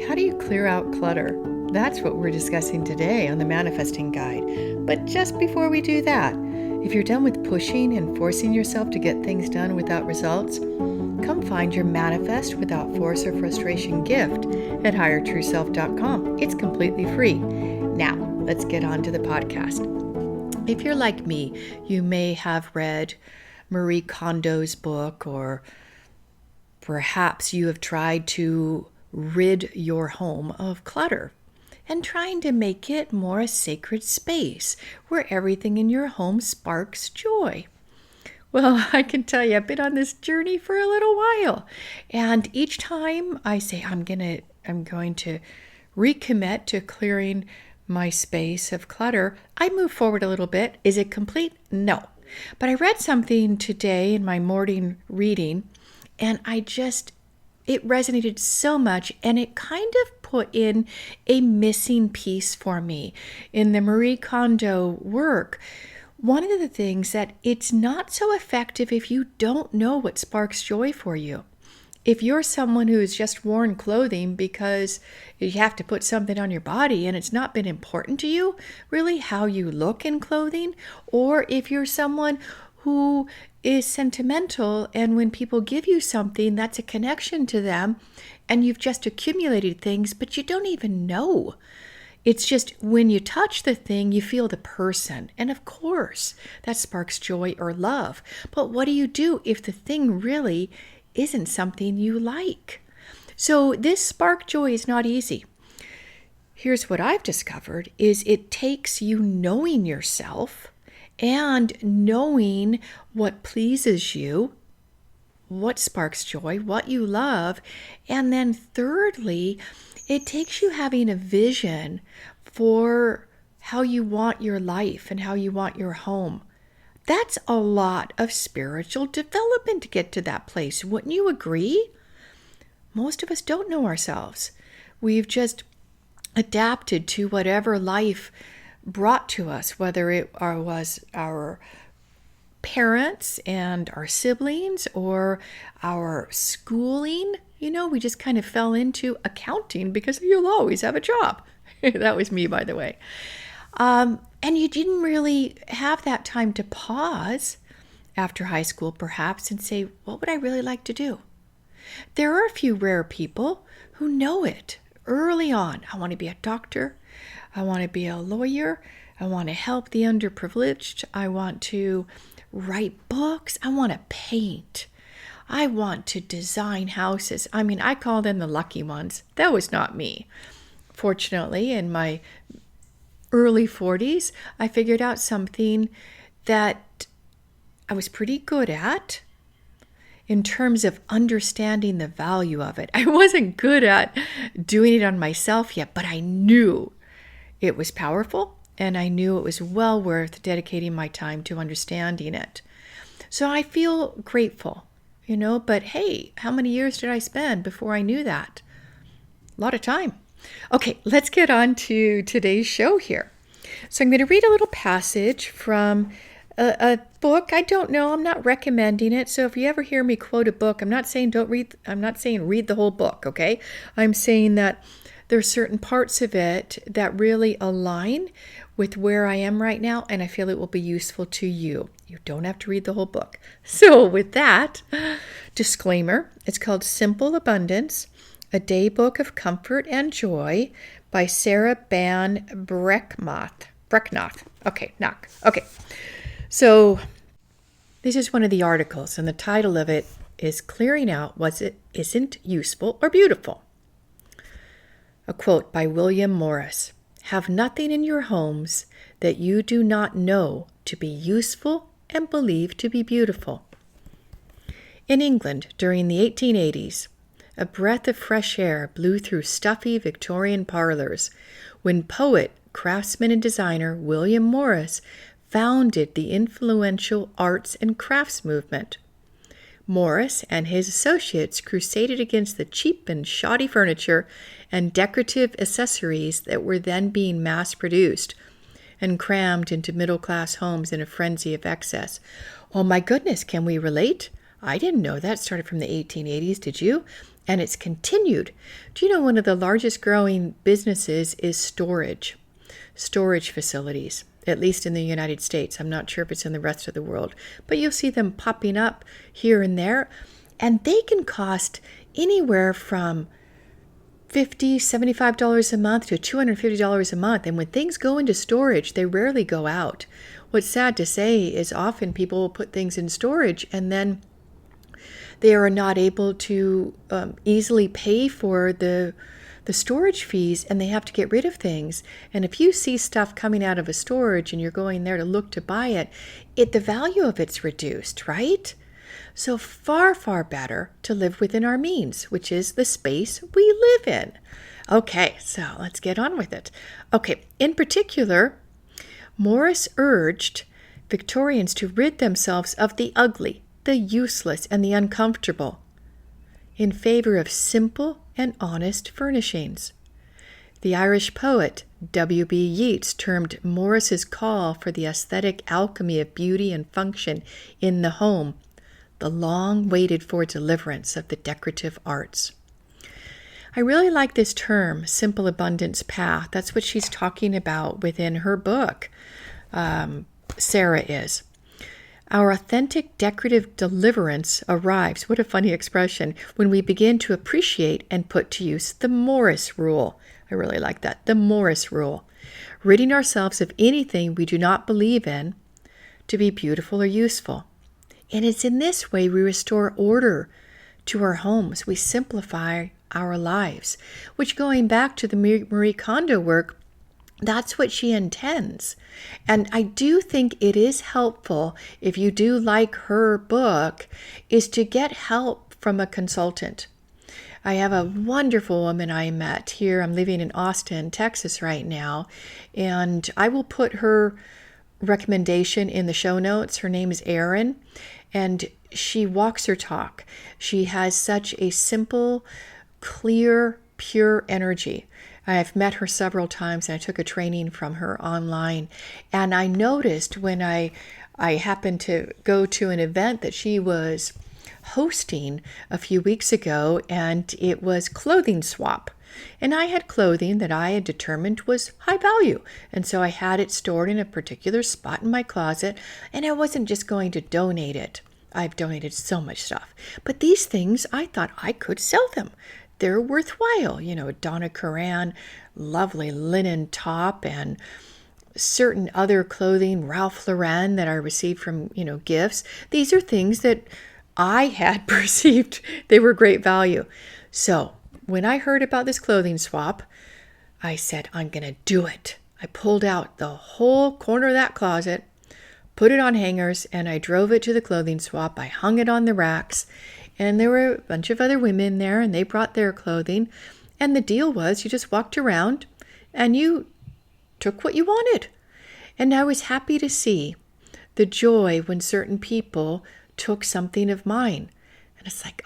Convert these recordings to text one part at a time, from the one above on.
How do you clear out clutter? That's what we're discussing today on the Manifesting Guide. But just before we do that, if you're done with pushing and forcing yourself to get things done without results, come find your Manifest Without Force or Frustration gift at highertrueself.com. It's completely free. Now, let's get on to the podcast. If you're like me, you may have read Marie Kondo's book, or perhaps you have tried to rid your home of clutter and trying to make it more a sacred space where everything in your home sparks joy. Well, I can tell you, I've been on this journey for a little while, and each time I say I'm going to recommit to clearing my space of clutter, I move forward a little bit. Is it complete? No. But I read something today in my morning reading, and it resonated so much, and it kind of put in a missing piece for me. In the Marie Kondo work, one of the things that it's not so effective if you don't know what sparks joy for you. If you're someone who's just worn clothing because you have to put something on your body and it's not been important to you, really how you look in clothing, or if you're someone who is sentimental and when people give you something, that's a connection to them and you've just accumulated things, but you don't even know. It's just when you touch the thing, you feel the person. And of course, that sparks joy or love. But what do you do if the thing really isn't something you like? So this spark joy is not easy. Here's what I've discovered is it takes you knowing yourself and knowing what pleases you, what sparks joy, what you love. And then thirdly, it takes you having a vision for how you want your life and how you want your home. That's a lot of spiritual development to get to that place. Wouldn't you agree? Most of us don't know ourselves. We've just adapted to whatever life brought to us, whether it was our parents and our siblings or our schooling. We just kind of fell into accounting because you'll always have a job. That was me, by the way. And you didn't really have that time to pause after high school, perhaps, and say, what would I really like to do? There are a few rare people who know it early on. I want to be a doctor. I want to be a lawyer. I want to help the underprivileged. I want to write books. I want to paint. I want to design houses. I call them the lucky ones. That was not me. Fortunately, in my early 40s, I figured out something that I was pretty good at in terms of understanding the value of it. I wasn't good at doing it on myself yet, but I knew it was powerful and I knew it was well worth dedicating my time to understanding it. So I feel grateful, but hey, how many years did I spend before I knew that? A lot of time. Okay, let's get on to today's show here. So I'm going to read a little passage from a book. I don't know. I'm not recommending it. So if you ever hear me quote a book, I'm not saying read the whole book, okay? I'm saying that there are certain parts of it that really align with where I am right now, and I feel it will be useful to you. You don't have to read the whole book. So with that, disclaimer, it's called Simple Abundance, A Daybook of Comfort and Joy by Sarah Ban Brecknoth. Okay. So this is one of the articles, and the title of it is Clearing Out What Isn't Useful or Beautiful. A quote by William Morris. Have nothing in your homes that you do not know to be useful and believe to be beautiful. In England, during the 1880s, a breath of fresh air blew through stuffy Victorian parlors when poet, craftsman, and designer William Morris founded the influential arts and crafts movement. Morris and his associates crusaded against the cheap and shoddy furniture and decorative accessories that were then being mass-produced and crammed into middle-class homes in a frenzy of excess. Oh my goodness, can we relate? I didn't know that started from the 1880s, did you? and it's continued. Do you know one of the largest growing businesses is storage facilities, at least in the United States. I'm not sure if it's in the rest of the world, but you'll see them popping up here and there, and they can cost anywhere from $50, $75 a month to $250 a month. And when things go into storage, they rarely go out. What's sad to say is often people will put things in storage and then they are not able to easily pay for the storage fees, and they have to get rid of things. And if you see stuff coming out of a storage and you're going there to look to buy it, the value of it's reduced, right? So far, far better to live within our means, which is the space we live in. Okay, so let's get on with it. Okay, in particular, Morris urged Victorians to rid themselves of the ugly, the useless, and the uncomfortable in favor of simple and honest furnishings. The Irish poet W.B. Yeats termed Morris's call for the aesthetic alchemy of beauty and function in the home the long-waited-for deliverance of the decorative arts. I really like this term, simple abundance path. That's what she's talking about within her book, Sarah is. Our authentic decorative deliverance arrives, what a funny expression, when we begin to appreciate and put to use the Morris rule. I really like that, the Morris rule. Ridding ourselves of anything we do not believe in to be beautiful or useful. And it's in this way we restore order to our homes. We simplify our lives, which, going back to the Marie Kondo work, that's what she intends. And I do think it is helpful, if you do like her book, is to get help from a consultant. I have a wonderful woman I met here. I'm living in Austin, Texas right now, and I will put her recommendation in the show notes. Her name is Erin, and she walks her talk. She has such a simple, clear, pure energy. I've met her several times, and I took a training from her online. And I noticed when I happened to go to an event that she was hosting a few weeks ago, and it was clothing swap. And I had clothing that I had determined was high value. And so I had it stored in a particular spot in my closet, and I wasn't just going to donate it. I've donated so much stuff. But these things, I thought I could sell them. They're worthwhile. You know, Donna Karan, lovely linen top, and certain other clothing, Ralph Lauren, that I received from, gifts. These are things that I had perceived they were great value. So when I heard about this clothing swap, I said, I'm going to do it. I pulled out the whole corner of that closet, put it on hangers, and I drove it to the clothing swap. I hung it on the racks, and there were a bunch of other women there, and they brought their clothing. And the deal was you just walked around and you took what you wanted. And I was happy to see the joy when certain people took something of mine. And it's like,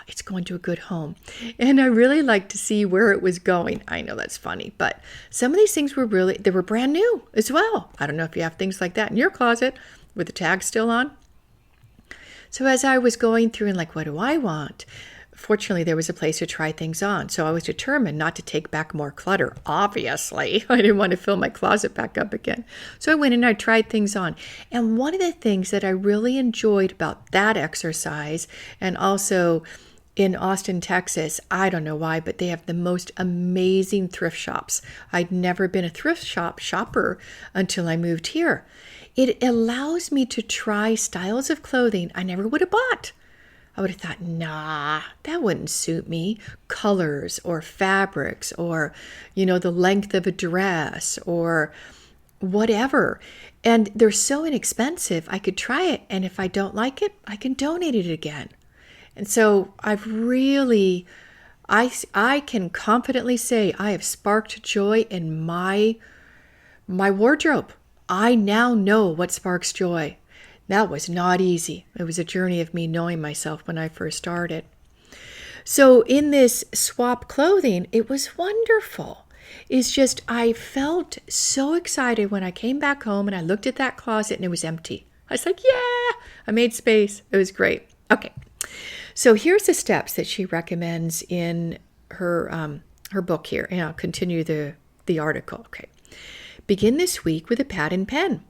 it's going to a good home. And I really like to see where it was going. I know that's funny, but some of these things they were brand new as well. I don't know if you have things like that in your closet with the tag still on. So as I was going through and what do I want? Fortunately, there was a place to try things on. So I was determined not to take back more clutter. Obviously, I didn't want to fill my closet back up again. So I went and I tried things on. And one of the things that I really enjoyed about that exercise, and also in Austin, Texas, I don't know why, but they have the most amazing thrift shops. I'd never been a thrift shop shopper until I moved here. It allows me to try styles of clothing I never would have bought. I would have thought, nah, that wouldn't suit me. Colors or fabrics or, the length of a dress or whatever. And they're so inexpensive, I could try it. And if I don't like it, I can donate it again. And so I've really, I can confidently say I have sparked joy in my wardrobe. I now know what sparks joy. That was not easy. It was a journey of me knowing myself when I first started. So in this swap clothing, it was wonderful. It's just, I felt so excited when I came back home and I looked at that closet and it was empty. I was like, yeah, I made space. It was great. Okay. So here's the steps that she recommends in her book here, and I'll continue the article. Okay. Begin this week with a pad and pen.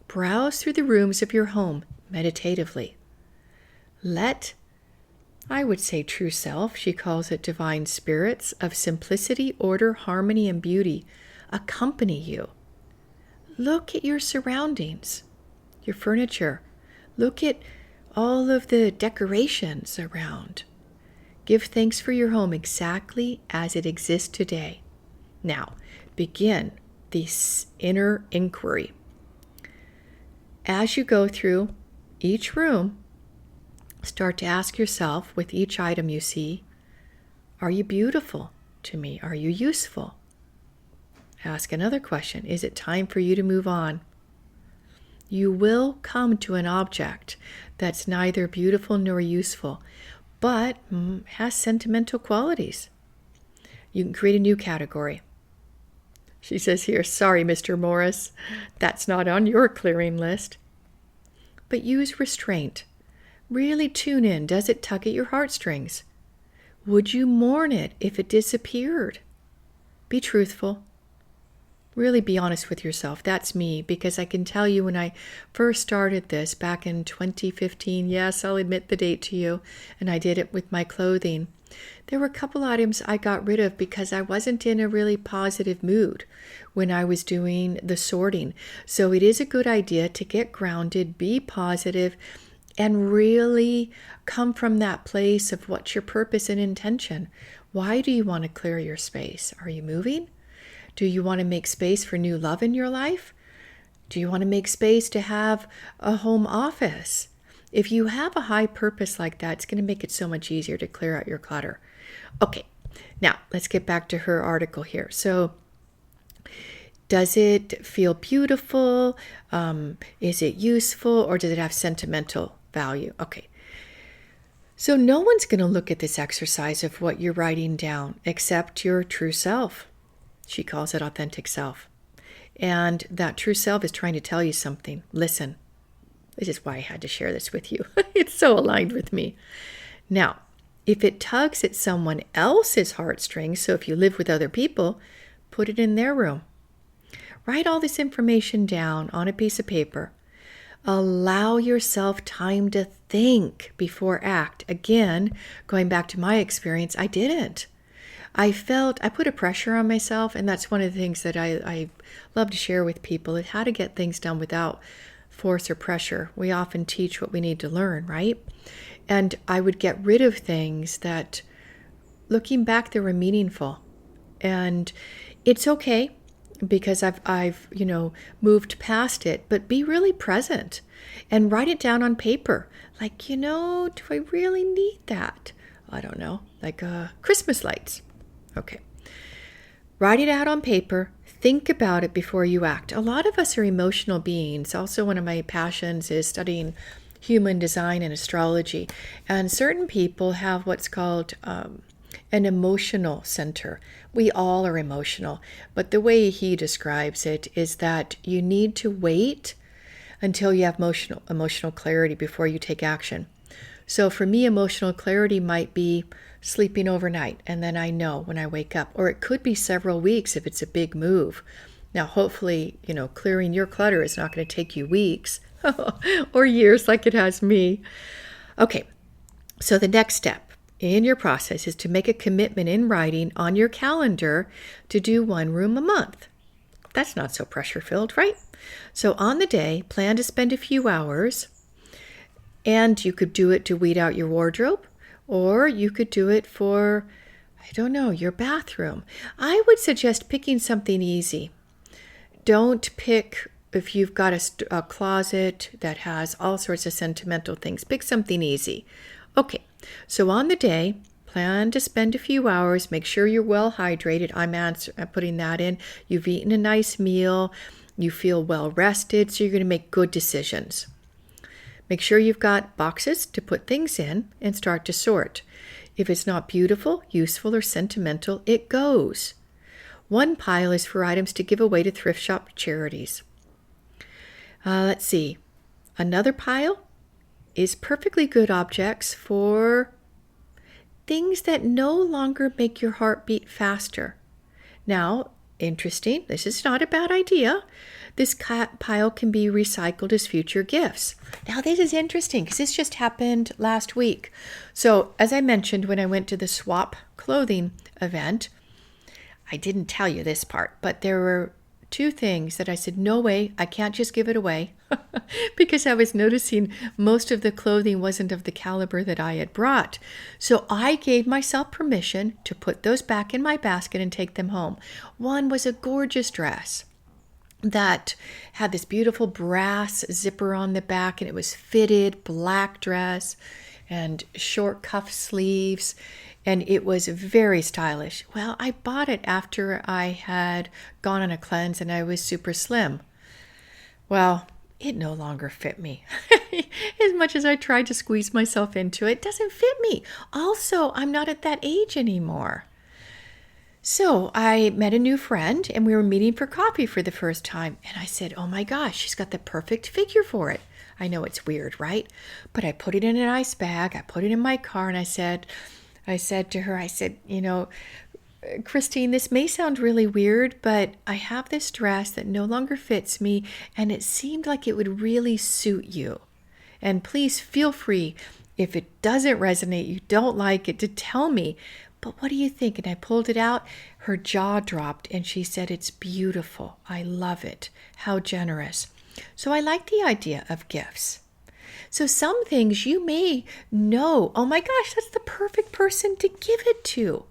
Browse through the rooms of your home meditatively. Let, I would say, true self, she calls it divine spirits of simplicity, order, harmony, and beauty, accompany you. Look at your surroundings, your furniture. Look at all of the decorations around. Give thanks for your home exactly as it exists today. Now, begin this inner inquiry. As you go through each room, start to ask yourself with each item you see, are you beautiful to me? Are you useful? Ask another question. Is it time for you to move on? You will come to an object that's neither beautiful nor useful, but has sentimental qualities. You can create a new category. She says here, sorry, Mr. Morris, that's not on your clearing list. But use restraint. Really tune in. Does it tug at your heartstrings? Would you mourn it if it disappeared? Be truthful. Really be honest with yourself. That's me, because I can tell you when I first started this back in 2015, yes, I'll admit the date to you, and I did it with my clothing. There were a couple items I got rid of because I wasn't in a really positive mood when I was doing the sorting. So it is a good idea to get grounded, be positive, and really come from that place of what's your purpose and intention. Why do you want to clear your space? Are you moving? Do you want to make space for new love in your life? Do you want to make space to have a home office? If you have a high purpose like that, it's going to make it so much easier to clear out your clutter. Okay, now let's get back to her article here. So, does it feel beautiful? Is it useful? Or does it have sentimental value? Okay. So no one's going to look at this exercise of what you're writing down except your true self. She calls it authentic self. And that true self is trying to tell you something. Listen. This is why I had to share this with you. It's so aligned with me. Now, if it tugs at someone else's heartstrings, so if you live with other people, put it in their room. Write all this information down on a piece of paper. Allow yourself time to think before act. Again, going back to my experience, I didn't. I put a pressure on myself, and that's one of the things that I love to share with people, is how to get things done without force or pressure. We often teach what we need to learn, right? And I would get rid of things that, looking back, they were meaningful. And it's okay because I've moved past it, but be really present and write it down on paper. Like, do I really need that? I don't know, like Christmas lights. Okay. Write it out on paper. Think about it before you act. A lot of us are emotional beings. Also, one of my passions is studying human design and astrology. And certain people have what's called an emotional center. We all are emotional. But the way he describes it is that you need to wait until you have emotional clarity before you take action. So for me, emotional clarity might be sleeping overnight, and then I know when I wake up. Or it could be several weeks if it's a big move. Now, hopefully, clearing your clutter is not going to take you weeks or years like it has me. Okay, so the next step in your process is to make a commitment in writing on your calendar to do one room a month. That's not so pressure-filled, right? So on the day, plan to spend a few hours, and you could do it to weed out your wardrobe, or you could do it for, your bathroom. I would suggest picking something easy. Don't pick, if you've got a closet that has all sorts of sentimental things, pick something easy. Okay, so on the day, plan to spend a few hours. Make sure you're well hydrated. I'm putting that in. You've eaten a nice meal. You feel well rested, so you're going to make good decisions. Make sure you've got boxes to put things in and start to sort. If it's not beautiful, useful, or sentimental, it goes. One pile is for items to give away to thrift shop charities. Let's see. Another pile is perfectly good objects for things that no longer make your heart beat faster. Now, interesting, this is not a bad idea. This pile can be recycled as future gifts. Now, this is interesting because this just happened last week. So, as I mentioned, when I went to the swap clothing event, I didn't tell you this part, but there were two things that I said, no way, I can't just give it away because I was noticing most of the clothing wasn't of the caliber that I had brought. So I gave myself permission to put those back in my basket and take them home. One was a gorgeous dress that had this beautiful brass zipper on the back, and it was fitted, black dress and short cuff sleeves, and it was very stylish. Well, I bought it after I had gone on a cleanse and I was super slim. Well, it no longer fit me. As much as I tried to squeeze myself into it, it doesn't fit me. Also, I'm not at that age anymore. So I met a new friend and we were meeting for coffee for the first time. And I said, oh my gosh, she's got the perfect figure for it. I know it's weird, right? But I put it in an ice bag. I put it in my car and I said to her, you know, Christine, this may sound really weird, but I have this dress that no longer fits me and it seemed like it would really suit you. And please feel free, if it doesn't resonate, you don't like it, to tell me. But what do you think? And I pulled it out. Her jaw dropped and she said, it's beautiful. I love it. How generous. So I like the idea of gifts. So some things you may know, oh my gosh, that's the perfect person to give it to.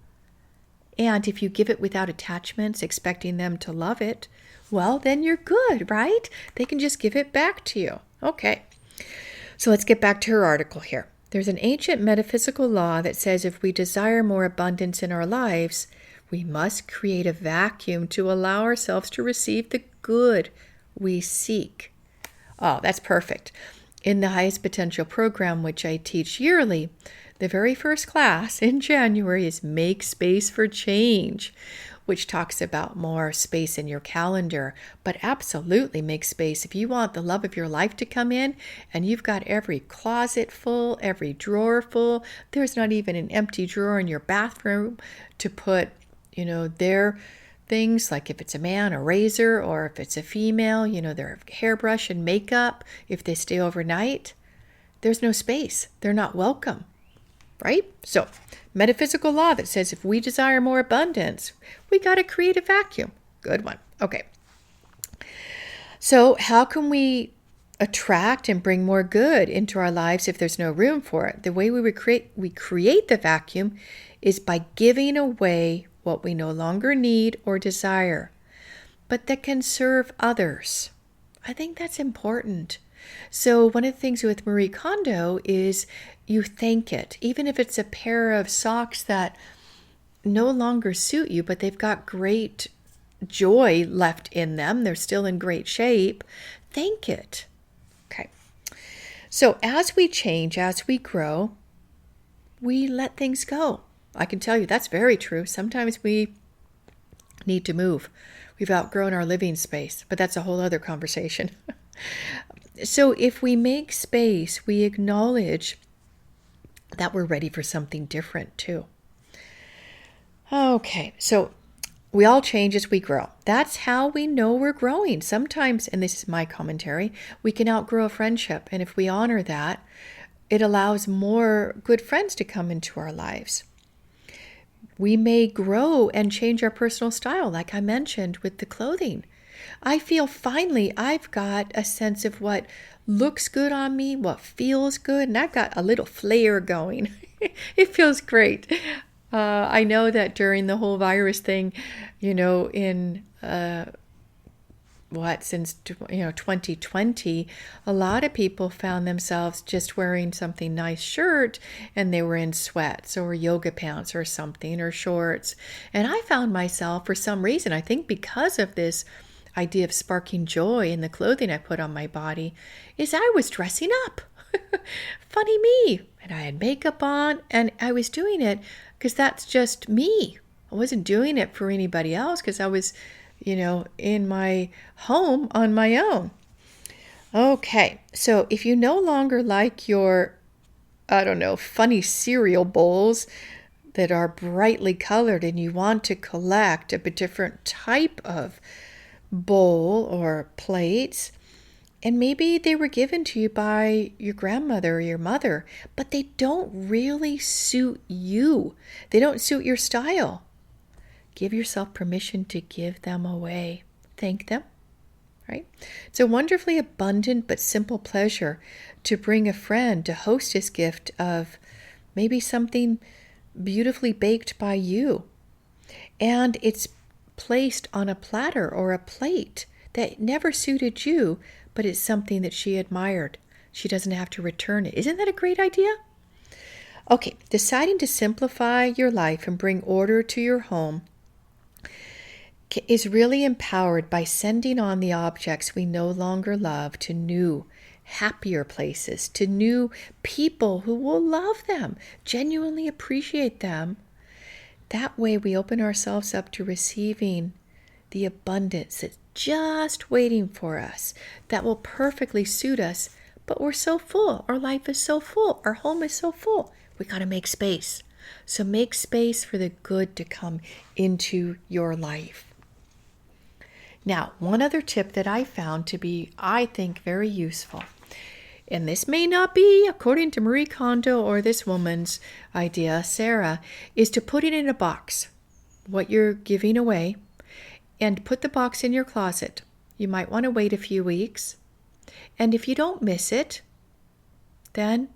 And if you give it without attachments, expecting them to love it, well, then you're good, right? They can just give it back to you. Okay. So let's get back to her article here. There's an ancient metaphysical law that says if we desire more abundance in our lives, we must create a vacuum to allow ourselves to receive the good we seek. Oh, that's perfect. In the Highest Potential program, which I teach yearly, the very first class in January is Make Space for Change, which talks about more space in your calendar. But absolutely make space. If you want the love of your life to come in and you've got every closet full, every drawer full, there's not even an empty drawer in your bathroom to put, their things, like if it's a man, a razor, or if it's a female, their hairbrush and makeup, if they stay overnight, there's no space. They're not welcome, right? So, metaphysical law that says if we desire more abundance, we got to create a vacuum. Good one. Okay. So, how can we attract and bring more good into our lives if there's no room for it? The way we create the vacuum is by giving away what we no longer need or desire, but that can serve others. I think that's important. So one of the things with Marie Kondo is you thank it. Even if it's a pair of socks that no longer suit you, but they've got great joy left in them, they're still in great shape, thank it. Okay. So as we change, as we grow, we let things go. I can tell you that's very true. Sometimes we need to move. We've outgrown our living space, but that's a whole other conversation. So if we make space, we acknowledge that we're ready for something different too. Okay, so we all change as we grow. That's how we know we're growing. Sometimes, and this is my commentary, we can outgrow a friendship. And if we honor that, it allows more good friends to come into our lives. We may grow and change our personal style, like I mentioned with the clothing. I feel finally I've got a sense of what looks good on me, what feels good, and I've got a little flair going. It feels great. I know that during the whole virus thing, in since 2020, a lot of people found themselves just wearing something nice shirt and they were in sweats or yoga pants or something or shorts. And I found myself, for some reason, I think because of this idea of sparking joy in the clothing I put on my body, is I was dressing up. Funny me. And I had makeup on and I was doing it because that's just me. I wasn't doing it for anybody else because I was in my home on my own. Okay, so if you no longer like your, funny cereal bowls that are brightly colored and you want to collect a different type of bowl or plates. And maybe they were given to you by your grandmother or your mother, but they don't really suit you. They don't suit your style. Give yourself permission to give them away. Thank them, right? It's a wonderfully abundant but simple pleasure to bring a friend a hostess gift of maybe something beautifully baked by you. And it's placed on a platter or a plate that never suited you, but it's something that she admired. She doesn't have to return it. Isn't that a great idea? Okay, deciding to simplify your life and bring order to your home is really empowered by sending on the objects we no longer love to new, happier places, to new people who will love them, genuinely appreciate them. That way we open ourselves up to receiving the abundance that's just waiting for us, that will perfectly suit us, but we're so full. Our life is so full. Our home is so full. We got to make space. So make space for the good to come into your life. Now, one other tip that I found to be, I think, very useful, and this may not be according to Marie Kondo or this woman's idea, Sarah, is to put it in a box, what you're giving away, and put the box in your closet. You might want to wait a few weeks. And if you don't miss it, then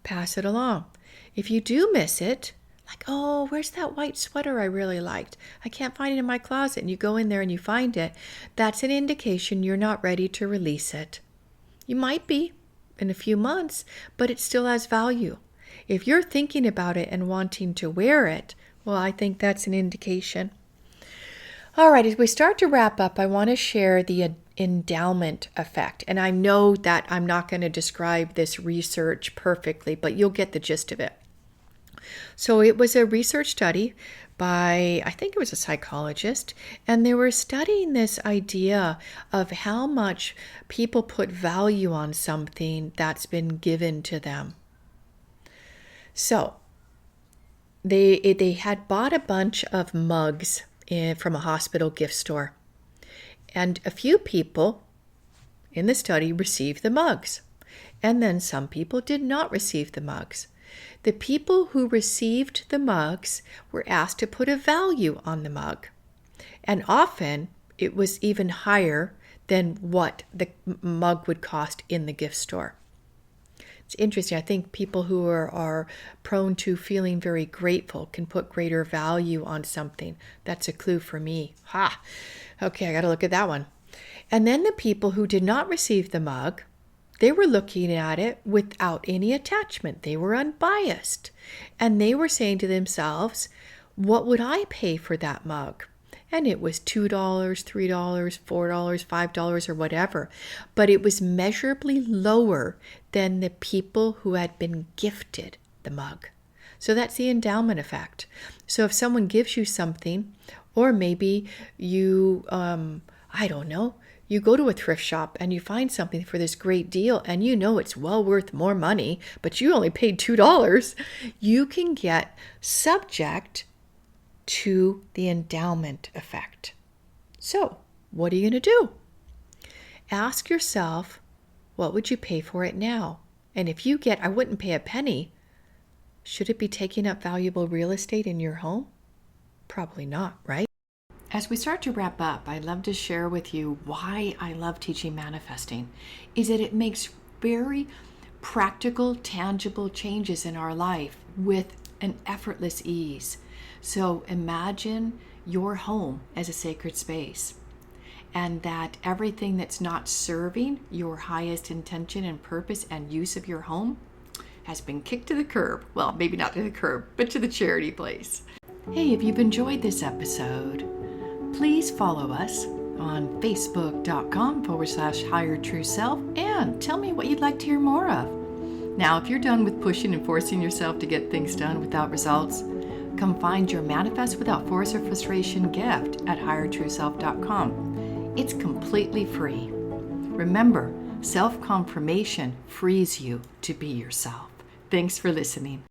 pass it along. If you do miss it, like, oh, where's that white sweater I really liked? I can't find it in my closet. And you go in there and you find it. That's an indication you're not ready to release it. You might be in a few months, but it still has value. If you're thinking about it and wanting to wear it, well, I think that's an indication. All right, as we start to wrap up, I want to share the endowment effect. And I know that I'm not going to describe this research perfectly, but you'll get the gist of it. So it was a research study by, I think it was a psychologist, and they were studying this idea of how much people put value on something that's been given to them. So they had bought a bunch of mugs from a hospital gift store. And a few people in the study received the mugs. And then some people did not receive the mugs. The people who received the mugs were asked to put a value on the mug. And often it was even higher than what the mug would cost in the gift store. It's interesting. I think people who are prone to feeling very grateful can put greater value on something. That's a clue for me. Ha! Okay, I got to look at that one. And then the people who did not receive the mug, they were looking at it without any attachment. They were unbiased. And they were saying to themselves, what would I pay for that mug? And it was $2, $3, $4, $5, or whatever. But it was measurably lower than the people who had been gifted the mug. So that's the endowment effect. So if someone gives you something, or maybe you, I don't know, you go to a thrift shop and you find something for this great deal and you know it's well worth more money, but you only paid $2, you can get subject to the endowment effect. So, what are you going to do? Ask yourself, what would you pay for it now? And if you get, I wouldn't pay a penny, should it be taking up valuable real estate in your home? Probably not, right? As we start to wrap up, I'd love to share with you why I love teaching manifesting, is that it makes very practical, tangible changes in our life with an effortless ease. So imagine your home as a sacred space, and that everything that's not serving your highest intention and purpose and use of your home has been kicked to the curb. Well, maybe not to the curb, but to the charity place. Hey, if you've enjoyed this episode, please follow us on facebook.com/Higher True Self and tell me what you'd like to hear more of. Now, if you're done with pushing and forcing yourself to get things done without results, come find your Manifest Without Force or Frustration gift at highertrueself.com. It's completely free. Remember, self-confirmation frees you to be yourself. Thanks for listening.